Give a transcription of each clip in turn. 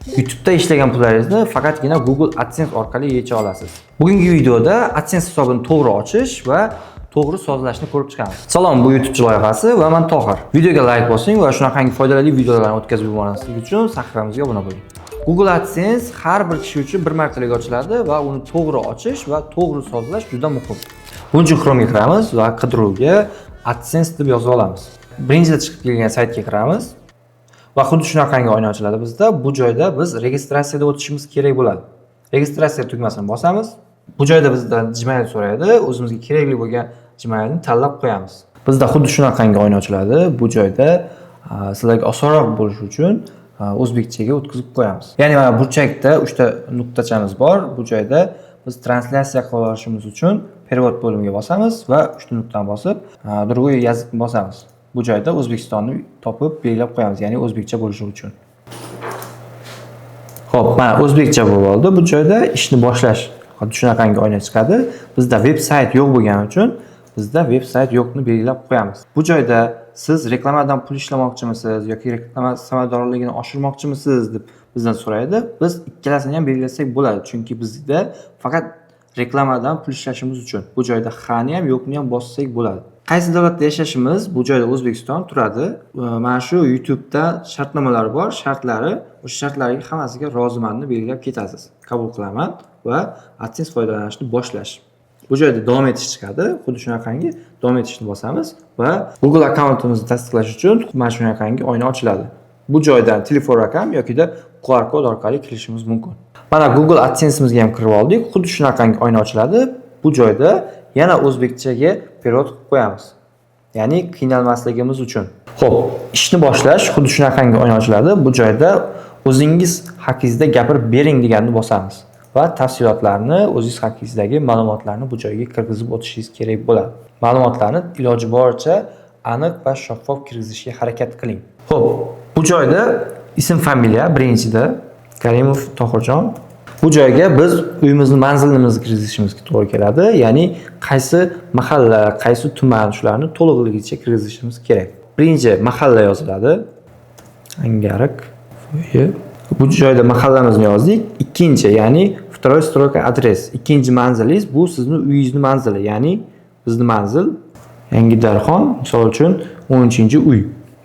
YouTube'da ishlagan pullaringizni faqatgina Google AdSense orqali yecha olasiz. Bugungi videoda AdSense hisobini to'g'ri ochish va to'g'ri sozlashni ko'rib chiqamiz. Salom, bu YouTube loyihasi va men Tohir. Videoga like bosing va shunaqangi foydali videolarni o'tkazib yubormaslik uchun sahifamizga obuna bo'ling. Google AdSense har bir kishi uchun bir martalik ochiladi va uni to'g'ri ochish va to'g'ri sozlash juda muhim. Buning uchun Chrome'ga kiramiz va qidiruvga AdSense deb yozib olamiz. Birinchida chiqib kelgan saytga kiramiz. Va xuddi shunaqangi oyna ochiladi bizda. Bu joyda biz registratsiyaga o'tishimiz kerak bo'ladi. Registratsiya tugmasini bosamiz. Bu joyda bizdan Gmail so'raydi. O'zimizga kerakli bo'lgan Gmailni tanlab qo'yamiz. Bizda xuddi shunaqangi oyna ochiladi. Bu joyda sizlarga osonroq bo'lishi uchun o'zbekchaga o'tkazib qo'yamiz. Ya'ni mana burchakda 3 ta nuqtachamiz bor. Bu joyda biz translyatsiya qila olishimiz uchun perevod bo'limiga bosamiz va 3 ta nuqtani bosib, другой yozuvni bosamiz. Bu joyda O'zbekistonni topib belgilab qo'yamiz, ya'ni o'zbekcha bo'lishi uchun. Xo'p, mana o'zbekcha bo'lib oldi. Bu joyda ishni boshlash xuddi shunaqangi oyna chiqadi. Bizda veb-sayt yo'q bo'lgani uchun bizda veb-sayt yo'qni belgilab qo'yamiz. Bu joyda siz reklamadan pul ishlamoqchimisiz yoki reklama samaradorligini oshirmoqchimisiz deb bizdan so'raydi. Biz ikkalasini ham belgilasak bo'ladi, chunki bizda faqat reklamadan pul ishlashimiz uchun bu joyda xani ham yo'qni ham bossak bo'ladi. Qaysi davlatda yashashimiz bu joyda O'zbekiston turadi. Mana shu YouTube'da shartnomalar bor, shartlari, o'sha shartlarga hammasiga rozimanni belgilab ketasiz. Qabul qilaman va AdSense foydalanishni boshlash. Bu joyda davom etish chiqadi. Xuddi shunaqangi davom etishni bosamiz va Google akkauntimizni tasdiqlash uchun mana shunaqangi oyna ochiladi. Bu joydan telefon raqam yoki-da QR kod orqali kirishimiz mumkin. Mana Google AdSense'imizga ham kirib oldik. Xuddi shunaqangi oyna ochiladi. Bu joyda yana o'zbekchaga perevod qilib qo'yamiz. Ya'ni qiynalmasligimiz uchun. Xo'p, ishni boshlash xuddi shunaqangi oyna ochiladi. Bu joyda o'zingiz haqingizda gapirib bering deganni bosamiz va tafsilotlarni, o'zingiz haqingizdagi ma'lumotlarni bu joyga kirgizib o'tishingiz kerak bo'ladi. Ma'lumotlarni iloji boricha aniq va shaffof kirgizishga harakat qiling. Xo'p, bu joyda ism, familiya birinchida Karimov Tohirjon. Bu joyga biz uyimizni manzilimizni kirgizishimiz to'g'ri keladi. Ya'ni qaysi mahalla, qaysi tuman shularni to'liqligicha kirgizishimiz kerak. Birinchi mahalla yoziladi. Angariq. Bu joyda mahallamizni yozdik. Ikkinchi, ya'ni второй строка adres. Ikkinchi manzilingiz bu sizning uyingizni manzili, ya'ni bizning manzil Yangidarxon, misol uchun 10-uy.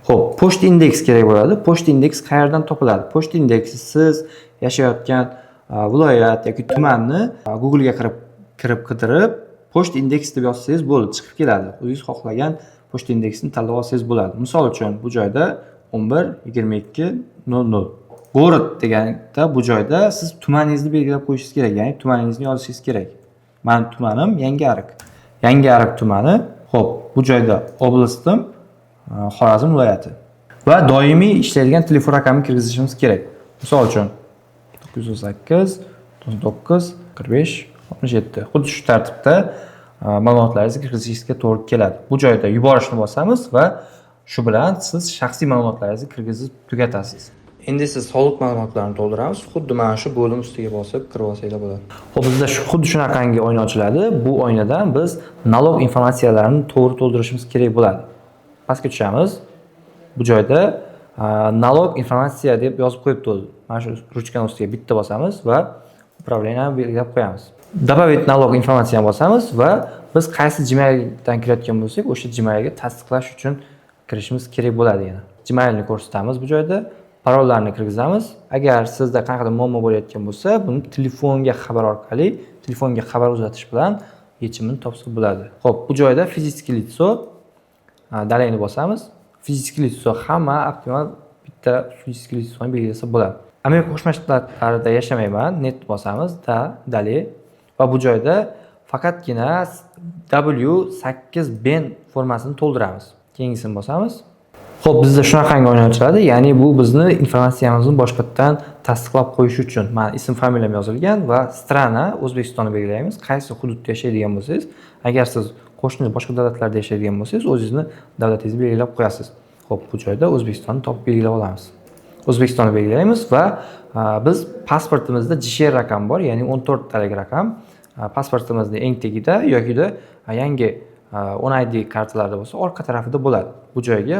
Xo'p, pochta indeks kerak bo'ladi. Pochta indeks qayerdan topiladi? Pochta indeksi siz yashayotgan viloyat yoki tumanni Google ga kirib qidirib, pochta indeks deb yozsangiz bo'ladi, chiqib keladi. O'zingiz xohlagan pochta indeksini tanlab olsangiz bo'ladi. Misol uchun bu joyda 11-22-00. Город deganda bu joyda siz tumaningizni belgilab qo'yishingiz kerak, ya'ni tumaningizni yozishingiz kerak. Mening tumanim Yangiariq. Yangiariq tumani. Xo'p, bu joyda oblastdim Xorazm viloyati. Va doimiy ishlaydigan telefon raqamini kirgizishimiz kerak. Misol uchun 908 99 45 67. Xuddi shu tartibda ma'lumotlaringizni kirgizishingizga to'g'ri keladi. Bu joyda yuborishni bosamiz va shu bilan siz shaxsiy ma'lumotlaringizni kirgizib tugatasiz. Endi siz soliq ma'lumotlarini to'ldiramiz. Xuddi mana shu bo'lim ustiga bosib kirib olsanglar bo'ladi. Xo'p, bizda xuddi shunaqangi oyna ochiladi. Bu oynadan biz налог informatsiyalarini to'g'ri to'ldirishimiz kerak bo'ladi. Pastga tushamiz. Bu joyda налог informatsiya deb yozib qo'yibdi o'zi. Mana shu ruchkani ustiga bitta bosamiz va upravleniyani belgilab qo'yamiz. Добавить налог informatsiyani bosamiz va biz qaysi Gmaildan kirayotgan bo'lsak, o'sha Gmailga tasdiqlash uchun kirishimiz kerak bo'ladi yana. Gmailni ko'rsatamiz bu joyda. Parollarni kirgizamiz. Agar sizda qanaqadir muammo bo'layotgan bo'lsa, buni telefonga xabar uzatish bilan yechimini topsa bo'ladi. Xo'p, bu joyda fizическое лицо dalayni bosamiz. Fizическое лицо hamma optimal bitta fizическое лицoni belgilasa bo'ladi. Amerika Qo'shma Shtatlarida yashamayman, net bosamiz, dalay va bu joyda faqatgina W8Ben formasini to'ldiramiz. Keyingisini bosamiz. Xo'p, bizda shunaqangi oyna ochiladi. Ya'ni bu bizni informatsiyamizni boshqatdan tasdiqlab qo'yish uchun. Mana ism, familiyam yozilgan va strana O'zbekistonni belgilaymiz. Qaysi hududda yashaydigan bo'lsangiz, agar siz qo'shni boshqa davlatlarda yashaydigan bo'lsangiz, o'zingizni davlatingizni belgilab qo'yasiz. Xo'p, bu joyda O'zbekistonni topib belgilab olamiz. O'zbekistonni belgilaymiz va biz pasportimizda JSHR raqam bor, ya'ni 14 talik raqam. Pasportimizning eng tagida yoki-da yangi OnID kartalarda bo'lsa, orqa tarafida bo'ladi. Bu joyga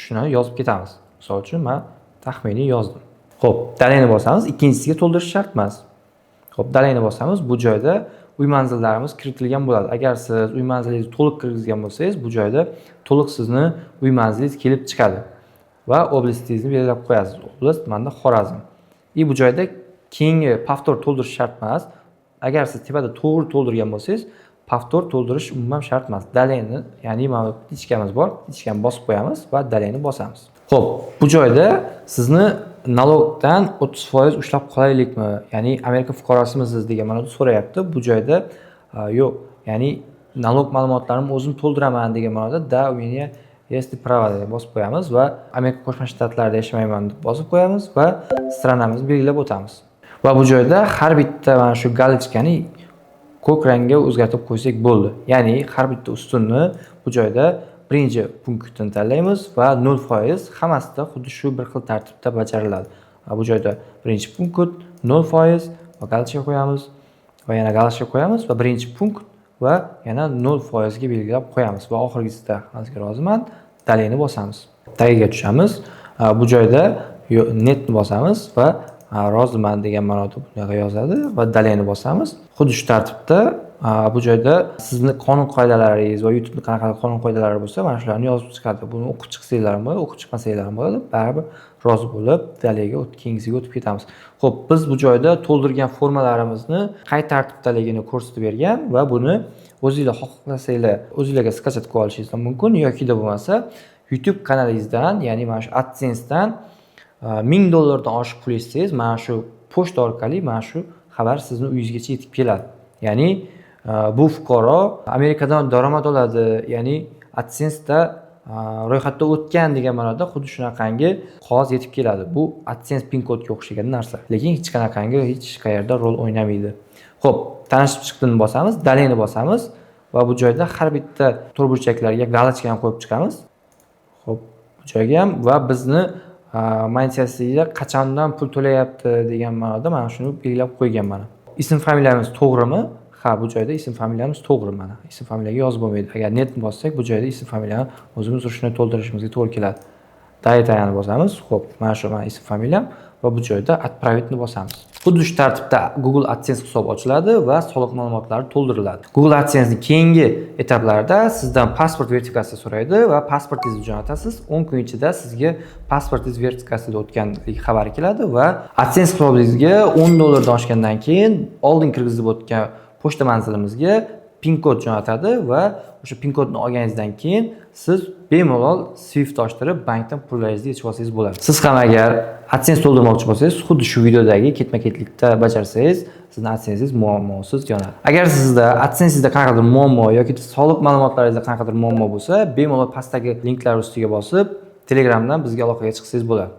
shuni yozib ketamiz. Misol uchun men taxminiy yozdim. Xo'p, dalayni bosamiz. Ikkinchisiga to'ldirish shart emas. Xo'p, dalayni bosamiz. Bu joyda uy manzillarimiz kiritilgan bo'ladi. Agar siz uy manzilingizni to'liq kirgizgan bo'lsangiz, bu joyda to'liq sizni uy manzilingiz kelib chiqadi va oblastningizni belgilab qo'yasiz. Oblast menda Xorazm. Bu joyda keyingi повтор to'ldirish shart emas. Agar siz tepada to'g'ri to'ldirgan bo'lsangiz, повтор to'ldirish umuman shart emas. Dalayni, ya'ni mana bu ichkamiz bor, ichkani bosib qo'yamiz va dalayni bosamiz. Xo'p, bu joyda sizni nalogdan 30% ushlab qolaylikmi? Ya'ni Amerika fuqarosimisiz degan ma'noda so'rayapti. Bu joyda yo'q. Ya'ni nalog ma'lumotlarimni o'zim to'ldiraman degan ma'noda da u menga есть право deb bosib qo'yamiz va Amerika Qo'shma Shtatlarida yashamayman deb bosib qo'yamiz va stranamizni belgilab o'tamiz. Va bu joyda har bitta mana shu galochkani ko'k rangga o'zgartirib qo'ysak bo'ldi. Ya'ni har bitta ustunni bu joyda birinchi punktini tanlaymiz va 0% hammasida xuddi shu bir xil tartibda bajariladi. Bu joyda birinchi punkt 0% va galochka qo'yamiz va yana galochka qo'yamiz va birinchi punkt va yana 0% ga belgilab qo'yamiz va oxirgisida hozirga roziman, dalayni bosamiz. Tagiga tushamiz. Bu joyda netni bosamiz va roziman degan ma'noda bunaqa yozadi va dalayni bosamiz. Xuddi shu tartibda bu joyda sizni qonun qoidalaringiz va YouTube'ning qanaqa qonun qoidalari bo'lsa, mana shularni yozib chiqadi. Buni o'qib chiqsanglar ham bo'ladi, o'qib chiqmasanglar ham bo'ladi. Baribir rozi bo'lib, dalayga keyingisiga o'tib ketamiz. Xo'p, biz bu joyda to'ldirgan formalarimizni qay tartibdaligini ko'rsatib bergan va buni o'zingizlar xohlasanglar o'zingizlarga skachat qilib olishingiz mumkin yoki bo'lmasa YouTube kanalingizdan, ya'ni mana shu AdSense'dan $1000 dan oshiq pul yetsangiz, mana shu pochta orqali mana shu xabar sizni uyingizgacha yetib keladi. Ya'ni bu fuqaro Amerikadan daromad oladi, ya'ni AdSense'da ro'yxatda o'tgan degan ma'noda xuddi shunaqangi qog'oz yetib keladi. Bu AdSense pin kodga o'xshagan narsa, lekin hech qanaqangi hech qayerda rol o'ynamaydi. Xo'p, tanishib chiqdini bosamiz, dalayni bosamiz va bu joyda har bitta to'rtburchaklarga galochkani qo'yib chiqamiz. Xo'p, bu joyga ham va bizni monetizatsiyaga qachondan pul to'layapti degan ma'noda mana shuni belgilab qo'ygan mana. Ism familiyamiz to'g'rimi? Ha, bu joyda ism familiyamiz to'g'ri mana. Ism familiyaga yozib bo'lmaydi. Agar netni bossak, bu joyda ism familiyani o'zimiz shuni to'ldirishimizga to'g'ri keladi. Dayetani bosamiz. Xo'p, mana shu ism familiyam va bu joyda отправитni bosamiz. Xuddi shu tartibda Google AdSense hisobi ochiladi va soliq ma'lumotlari to'ldiriladi. Google AdSense'ning keyingi etaplarida sizdan pasport verifikatsiyasi so'raydi va pasportingizni jo'natasiz. 10 kun ichida sizga pasportingiz verifikatsiyadan o'tganligi xabari keladi va AdSense hisobingizga $10 dan oshgandan keyin oldin kirgizib o'tgan pochta manzilimizga pin kod jo'natadi va o'sha pin kodni olganingizdan keyin siz bemalol Swift ochtirib bankdan pullaringizni yechib olsangiz bo'ladi. Siz ham agar AdSense to'ldirmoqchi bo'lsangiz, xuddi shu videodagi ketma-ketlikda bajarsangiz, sizning AdSense'ingiz muammosiz yonadi. Agar sizda AdSense'da qanaqadir muammo yoki soliq ma'lumotlaringizda qanaqadir muammo bo'lsa, bemalol pastdagi linklar ustiga bosib, Telegramdan bizga aloqaga chiqsangiz bo'ladi.